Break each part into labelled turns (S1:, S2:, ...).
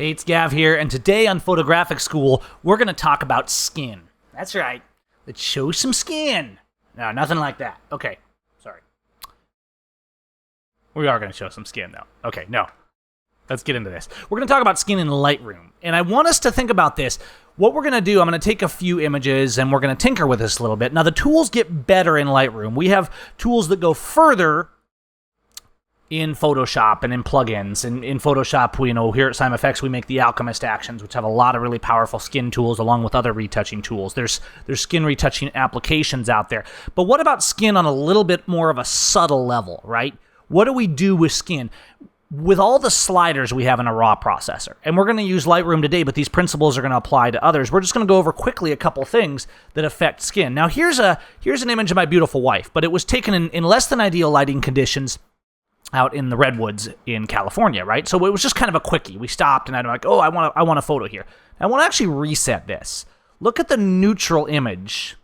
S1: Hey, it's Gav here, and today on Photographic School, we're going to talk about skin. That's right. Let's show some skin. No, nothing like that. Okay, sorry. We are going to show some skin, though. Okay, no. Let's get into this. We're going to talk about skin in Lightroom, and I want us to think about this. What we're going to do, I'm going to take a few images, and we're going to tinker with this a little bit. Now, the tools get better in Lightroom. We have tools that go further in Photoshop and in plugins. In Photoshop, here at Seim Effects, we make the Alchemist actions, which have a lot of really powerful skin tools along with other retouching tools. There's skin retouching applications out there. But what about skin on a little bit more of a subtle level, right? What do we do with skin? With all the sliders we have in a RAW processor, and we're going to use Lightroom today, but these principles are going to apply to others. We're just going to go over quickly a couple things that affect skin. Now, here's an image of my beautiful wife, but it was taken in less than ideal lighting conditions out in the redwoods in California, right? So it was just kind of a quickie. We stopped, and I'm like, oh, I want a photo here. I want to actually reset this. Look at the neutral image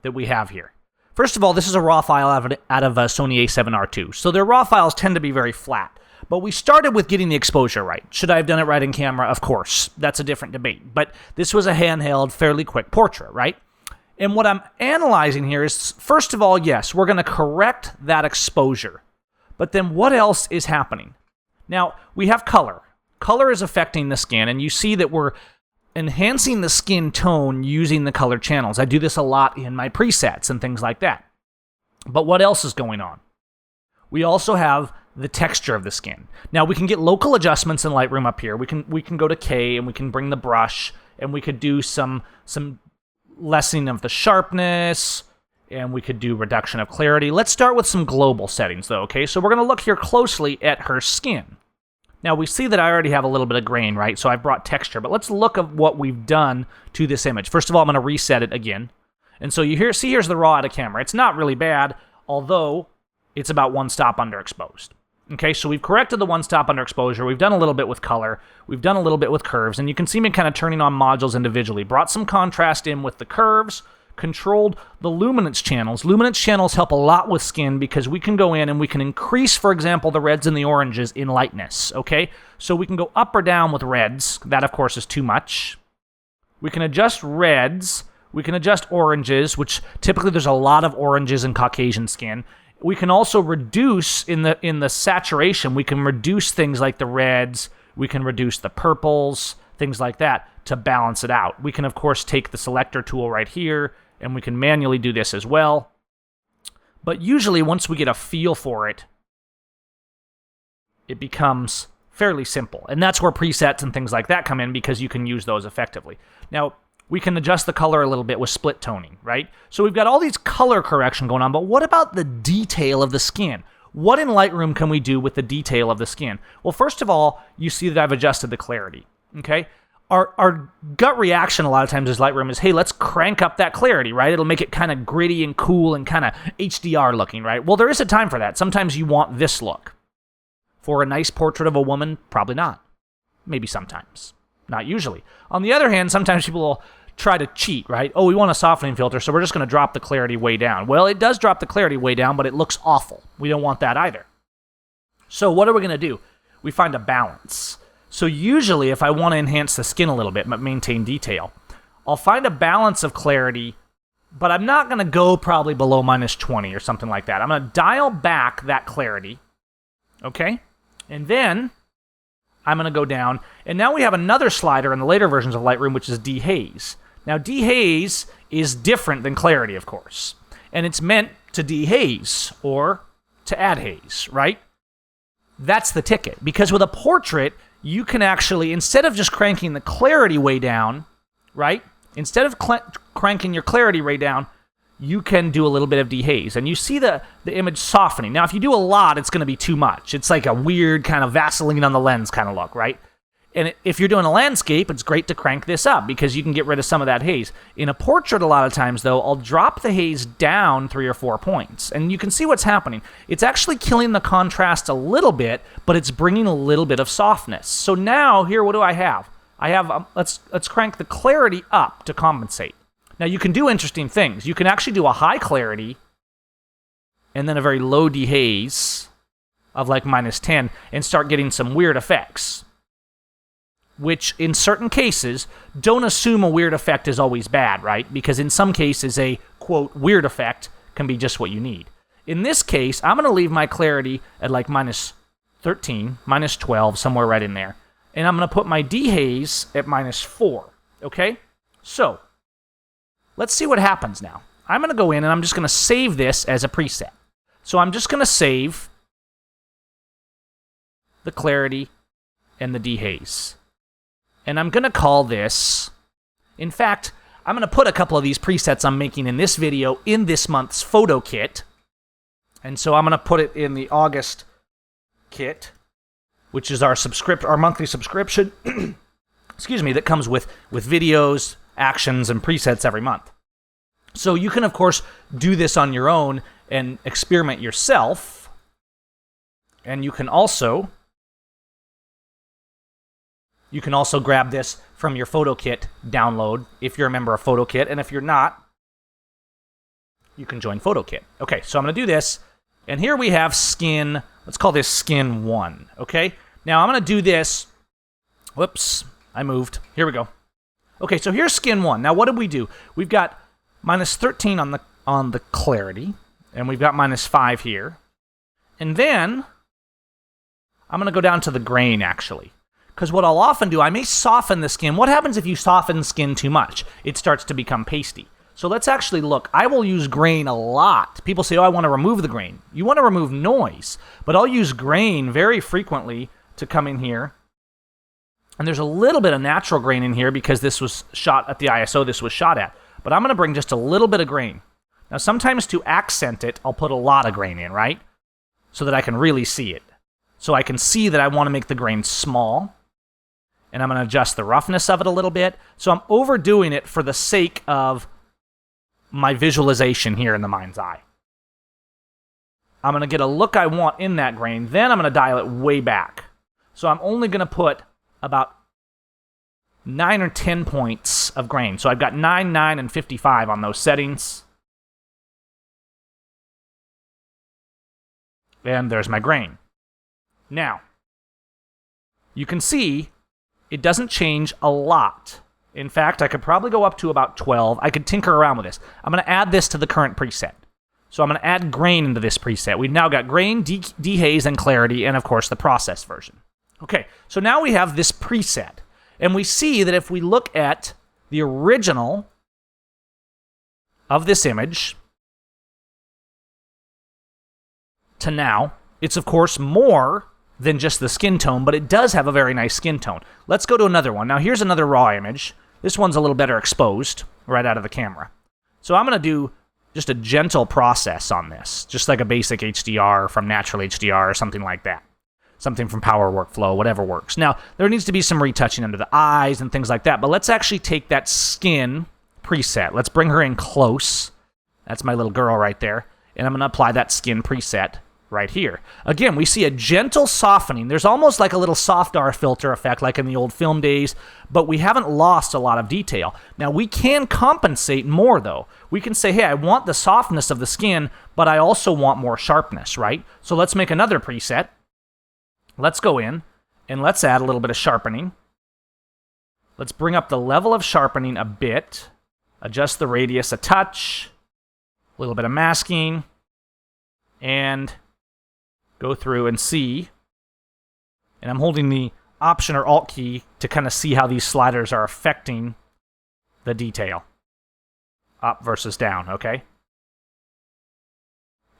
S1: that we have here. First of all, this is a RAW file out of a Sony A7R II. So their RAW files tend to be very flat. But we started with getting the exposure right. Should I have done it right in camera? Of course. That's a different debate. But this was a handheld, fairly quick portrait, right? And what I'm analyzing here is, first of all, yes, we're going to correct that exposure. But then what else is happening? Now, we have color. Color is affecting the skin, and you see that we're enhancing the skin tone using the color channels. I do this a lot in my presets and things like that. But what else is going on? We also have the texture of the skin. Now, we can get local adjustments in Lightroom up here. We can go to K, and we can bring the brush, and we could do some lessening of the sharpness, and we could do reduction of clarity. Let's start with some global settings, though, okay? So we're going to look here closely at her skin. Now, we see that I already have a little bit of grain, right? So I've brought texture, but let's look at what we've done to this image. First of all, I'm going to reset it again. And so here's the raw out of camera. It's not really bad, although it's about one stop underexposed. Okay, so we've corrected the one stop underexposure. We've done a little bit with color. We've done a little bit with curves, and you can see me kind of turning on modules individually. Brought some contrast in with the curves, controlled the luminance channels. Luminance channels help a lot with skin because we can go in and we can increase, for example, the reds and the oranges in lightness, okay? So we can go up or down with reds. That, of course, is too much. We can adjust reds. We can adjust oranges, which typically there's a lot of oranges in Caucasian skin. We can also reduce in the saturation. We can reduce things like the reds. We can reduce the purples, things like that, to balance it out. We can, of course, take the selector tool right here, and we can manually do this as well. But usually, once we get a feel for it, it becomes fairly simple. And that's where presets and things like that come in, because you can use those effectively. Now, we can adjust the color a little bit with split toning, right? So we've got all these color correction going on, but what about the detail of the skin? What in Lightroom can we do with the detail of the skin? Well, first of all, you see that I've adjusted the clarity, okay? Our gut reaction a lot of times as Lightroom is, hey, let's crank up that clarity, right? It'll make it kind of gritty and cool and kind of HDR looking, right? Well, there is a time for that. Sometimes you want this look. For a nice portrait of a woman, probably not. Maybe sometimes. Not usually. On the other hand, sometimes people will try to cheat, right? Oh, we want a softening filter, so we're just going to drop the clarity way down. Well, it does drop the clarity way down, but it looks awful. We don't want that either. So what are we going to do? We find a balance. So usually, if I want to enhance the skin a little bit but maintain detail, I'll find a balance of clarity, but I'm not going to go probably below -20 or something like that. I'm going to dial back that clarity, okay? And then I'm going to go down, and now we have another slider in the later versions of Lightroom, which is dehaze. Now, dehaze is different than clarity, of course, and it's meant to dehaze or to add haze, right? That's the ticket, because with a portrait, you can actually, instead of just cranking the clarity way down, right? Instead of cranking your clarity way down, you can do a little bit of dehaze, and you see the image softening. Now, if you do a lot, it's going to be too much. It's like a weird kind of Vaseline on the lens kind of look, right? And if you're doing a landscape, it's great to crank this up because you can get rid of some of that haze. In a portrait, a lot of times, though, I'll drop the haze down 3 or 4 points, and you can see what's happening. It's actually killing the contrast a little bit, but it's bringing a little bit of softness. So now, here, what do I have? I have, let's crank the clarity up to compensate. Now, you can do interesting things. You can actually do a high clarity and then a very low dehaze of like -10 and start getting some weird effects. which in certain cases, don't assume a weird effect is always bad, right? Because in some cases, a, quote, weird effect can be just what you need. In this case, I'm going to leave my clarity at like minus 13, minus 12, somewhere right in there. And I'm going to put my dehaze at minus 4, okay? So, let's see what happens now. I'm going to go in and I'm just going to save this as a preset. So I'm just going to save the clarity and the dehaze. And I'm going to call this, in fact, I'm going to put a couple of these presets I'm making in this video in this month's photo kit. And so I'm going to put it in the August kit, which is our monthly subscription, excuse me, that comes with videos, actions, and presets every month. So you can, of course, do this on your own and experiment yourself. And you can also grab this from your photo kit download if you're a member of photo kit, and if you're not, you can join photo kit. Okay, so I'm going to do this, and here we have skin. Let's call this skin 1, okay? Now I'm going to do this. Whoops, I moved. Here we go. Okay, so here's skin 1. Now what did we do? We've got minus 13 on the clarity, and we've got minus 5 here. And then I'm going to go down to the grain, actually. Because what I'll often do, I may soften the skin. What happens if you soften skin too much? It starts to become pasty. So let's actually look. I will use grain a lot. People say, oh, I want to remove the grain. You want to remove noise. But I'll use grain very frequently to come in here. And there's a little bit of natural grain in here because this was shot at the ISO this was shot at. But I'm going to bring just a little bit of grain. Now, sometimes to accent it, I'll put a lot of grain in, right? So that I can really see it. So I can see that I want to make the grain small. And I'm going to adjust the roughness of it a little bit. So I'm overdoing it for the sake of my visualization here in the mind's eye. I'm going to get a look I want in that grain. Then I'm going to dial it way back. So I'm only going to put about 9 or 10 points of grain. So I've got 9, 9, and 55 on those settings. And there's my grain. Now, you can see it doesn't change a lot. In fact, I could probably go up to about 12. I could tinker around with this. I'm going to add this to the current preset. So I'm going to add grain into this preset. We've now got grain, dehaze, and clarity, and of course the process version. Okay, so now we have this preset. And we see that if we look at the original of this image to now, it's of course more than just the skin tone, but it does have a very nice skin tone. Let's go to another one. Now here's another raw image. This one's a little better exposed right out of the camera. So I'm going to do just a gentle process on this, just like a basic HDR from Natural HDR or something like that. Something from Power Workflow, whatever works. Now, there needs to be some retouching under the eyes and things like that, but let's actually take that skin preset. Let's bring her in close. That's my little girl right there. And I'm going to apply that skin preset right here. Again, we see a gentle softening. There's almost like a little soft-R filter effect like in the old film days, but we haven't lost a lot of detail. Now, we can compensate more, though. We can say, hey, I want the softness of the skin, but I also want more sharpness, right? So let's make another preset. Let's go in, and let's add a little bit of sharpening. Let's bring up the level of sharpening a bit, adjust the radius a touch, a little bit of masking, and go through and see. And I'm holding the Option or Alt key to kind of see how these sliders are affecting the detail. Up versus down, okay?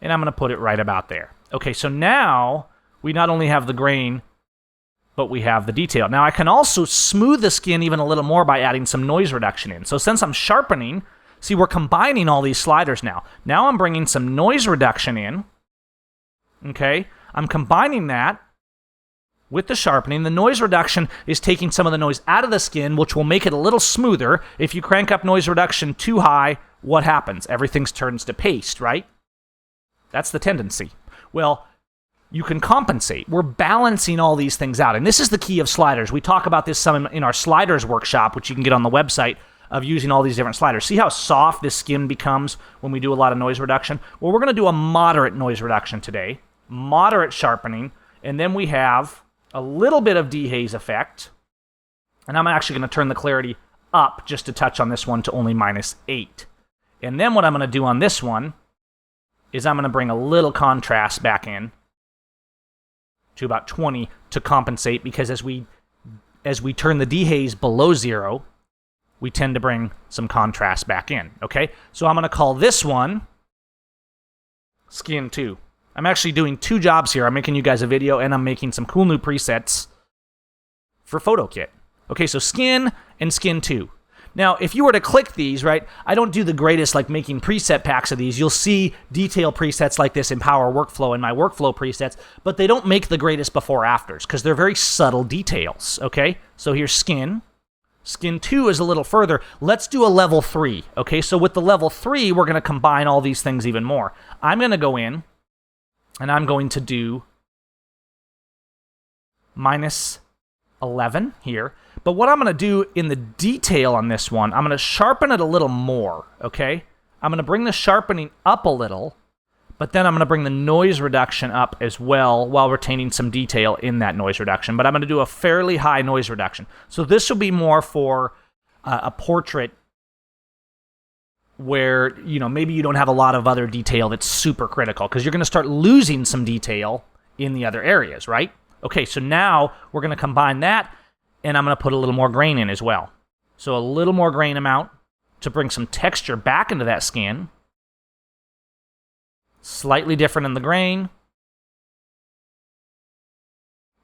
S1: And I'm going to put it right about there. Okay, so now we not only have the grain, but we have the detail. Now I can also smooth the skin even a little more by adding some noise reduction in. So since I'm sharpening, see, we're combining all these sliders now. Now I'm bringing some noise reduction in. Okay, I'm combining that with the sharpening. The noise reduction is taking some of the noise out of the skin, which will make it a little smoother. If you crank up noise reduction too high, what happens? Everything turns to paste, right? That's the tendency. Well, you can compensate. We're balancing all these things out. And this is the key of sliders. We talk about this some in our sliders workshop, which you can get on the website, of using all these different sliders. See how soft this skin becomes when we do a lot of noise reduction? Well, we're going to do a moderate noise reduction today, moderate sharpening, and then we have a little bit of dehaze effect, And I'm actually going to turn the clarity up just a touch on this one to only -8. And then what I'm going to do on this one is I'm going to bring a little contrast back in to about 20 to compensate, because as we turn the dehaze below 0, we tend to bring some contrast back in, okay? So I'm going to call this one Skin 2. I'm actually doing 2 jobs here. I'm making you guys a video, and I'm making some cool new presets for PhotoKit. Okay, so Skin and Skin 2. Now, if you were to click these, right, I don't do the greatest like making preset packs of these. You'll see detail presets like this in Power Workflow in my workflow presets, but they don't make the greatest before-afters because they're very subtle details, okay? So here's Skin. Skin 2 is a little further. Let's do a level 3, okay? So with the level 3, we're going to combine all these things even more. I'm going to go in, and I'm going to do -11 here. But what I'm going to do in the detail on this one, I'm going to sharpen it a little more, okay? I'm going to bring the sharpening up a little, but then I'm going to bring the noise reduction up as well while retaining some detail in that noise reduction. But I'm going to do a fairly high noise reduction. So this will be more for a portrait where, you know, maybe you don't have a lot of other detail that's super critical, because you're going to start losing some detail in the other areas, right? Okay, so now we're going to combine that, and I'm going to put a little more grain in as well. So a little more grain amount to bring some texture back into that skin. Slightly different in the grain.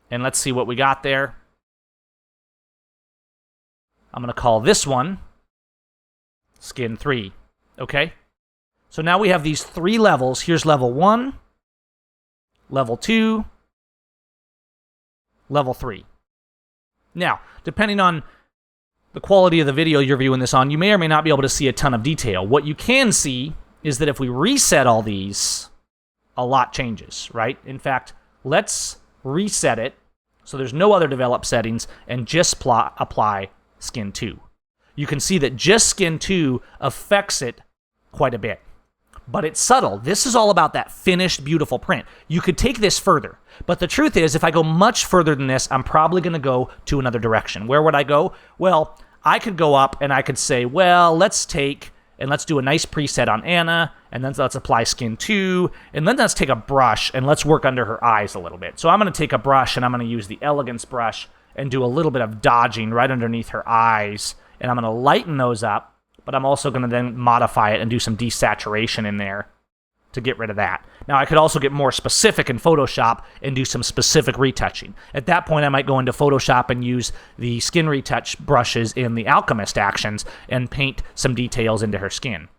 S1: And let's see what we got there. I'm going to call this one Skin 3. Okay? So now we have these 3 levels. Here's level 1, level 2, level 3. Now, depending on the quality of the video you're viewing this on, you may or may not be able to see a ton of detail. What you can see is that if we reset all these, a lot changes, right? In fact, let's reset it so there's no other developed settings and just apply Skin 2. You can see that just Skin 2 affects it quite a bit. But it's subtle. This is all about that finished, beautiful print. You could take this further. But the truth is, if I go much further than this, I'm probably going to go to another direction. Where would I go? Well, I could go up and I could say, well, let's take and let's do a nice preset on Anna, and then let's apply Skin 2, and then let's take a brush and let's work under her eyes a little bit. So I'm going to take a brush and I'm going to use the Elegance brush and do a little bit of dodging right underneath her eyes, and I'm going to lighten those up. But I'm also going to then modify it and do some desaturation in there to get rid of that. Now, I could also get more specific in Photoshop and do some specific retouching. At that point, I might go into Photoshop and use the skin retouch brushes in the Alchemist actions and paint some details into her skin.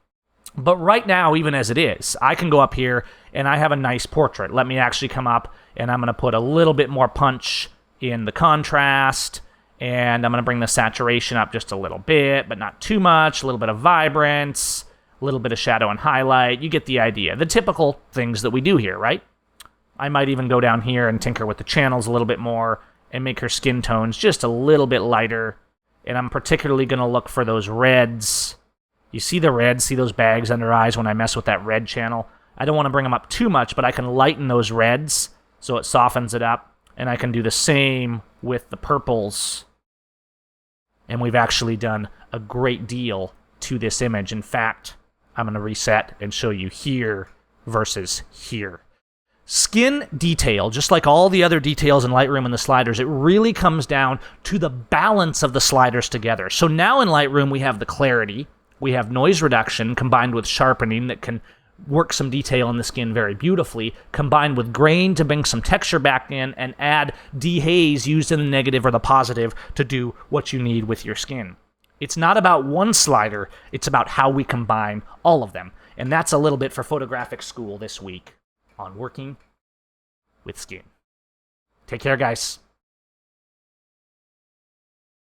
S1: But right now, even as it is, I can go up here and I have a nice portrait. Let me actually come up and I'm going to put a little bit more punch in the contrast. And I'm going to bring the saturation up just a little bit, but not too much. A little bit of vibrance, a little bit of shadow and highlight. You get the idea. The typical things that we do here, right? I might even go down here and tinker with the channels a little bit more and make her skin tones just a little bit lighter. And I'm particularly going to look for those reds. You see the reds? See those bags under her eyes when I mess with that red channel? I don't want to bring them up too much, but I can lighten those reds so it softens it up. And I can do the same with the purples. And we've actually done a great deal to this image. In fact, I'm going to reset and show you here versus here. Skin detail, just like all the other details in Lightroom and the sliders, it really comes down to the balance of the sliders together. So now in Lightroom, we have the clarity, we have noise reduction combined with sharpening that can work some detail in the skin very beautifully, combined with grain to bring some texture back in, and add dehaze used in the negative or the positive to do what you need with your skin. It's not about one slider, it's about how we combine all of them. And that's a little bit for photographic school this week on working with skin. Take care, guys.